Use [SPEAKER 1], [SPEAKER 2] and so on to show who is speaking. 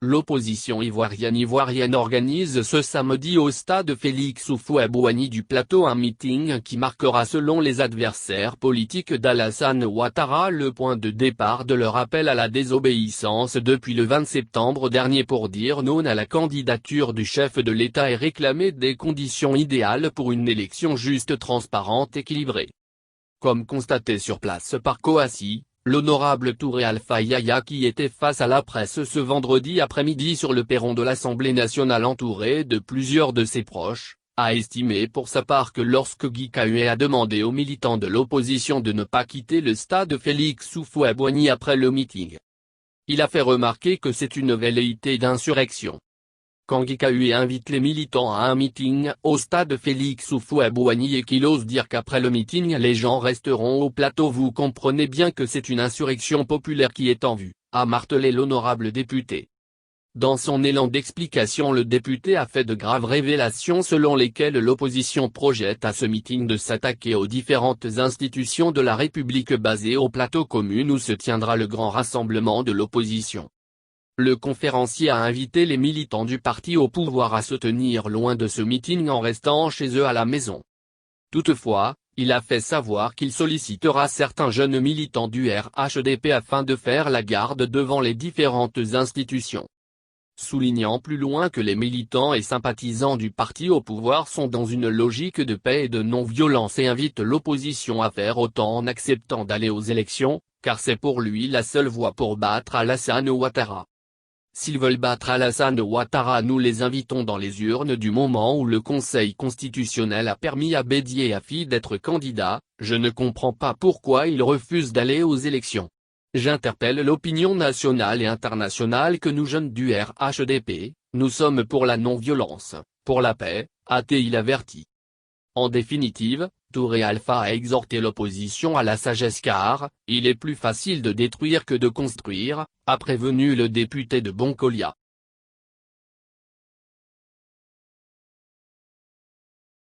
[SPEAKER 1] L'opposition ivoirienne organise ce samedi au stade Félix Houphouët-Boigny du Plateau un meeting qui marquera selon les adversaires politiques d'Alassane Ouattara le point de départ de leur appel à la désobéissance depuis le 20 septembre dernier pour dire non à la candidature du chef de l'État et réclamer des conditions idéales pour une élection juste, transparente, équilibrée. Comme constaté sur place par Kouassi, l'honorable Touré Alpha Yaya, qui était face à la presse ce vendredi après-midi sur le perron de l'Assemblée nationale entouré de plusieurs de ses proches, a estimé pour sa part que lorsque Guy Kahué a demandé aux militants de l'opposition de ne pas quitter le stade Félix Houphouët-Boigny après le meeting, il a fait remarquer que c'est une velléité d'insurrection. Quand Guy Kahué invite les militants à un meeting au stade Félix Houphouët-Boigny et qu'il ose dire qu'après le meeting les gens resteront au plateau, vous comprenez bien que c'est une insurrection populaire qui est en vue, a martelé l'honorable député. Dans son élan d'explication, le député a fait de graves révélations selon lesquelles l'opposition projette à ce meeting de s'attaquer aux différentes institutions de la République basées au plateau commune où se tiendra le grand rassemblement de l'opposition. Le conférencier a invité les militants du parti au pouvoir à se tenir loin de ce meeting en restant chez eux à la maison. Toutefois, il a fait savoir qu'il sollicitera certains jeunes militants du RHDP afin de faire la garde devant les différentes institutions. Soulignant plus loin que les militants et sympathisants du parti au pouvoir sont dans une logique de paix et de non-violence et invite l'opposition à faire autant en acceptant d'aller aux élections, car c'est pour lui la seule voie pour battre Alassane Ouattara. S'ils veulent battre Alassane Ouattara, nous les invitons dans les urnes. Du moment où le Conseil constitutionnel a permis à Bédié Afi d'être candidat, je ne comprends pas pourquoi il refuse d'aller aux élections. J'interpelle l'opinion nationale et internationale que nous jeunes du RHDP, nous sommes pour la non-violence, pour la paix, a-t-il averti. En définitive, Touré Alpha a exhorté l'opposition à la sagesse car « il est plus facile de détruire que de construire », a prévenu le député de Boncolia.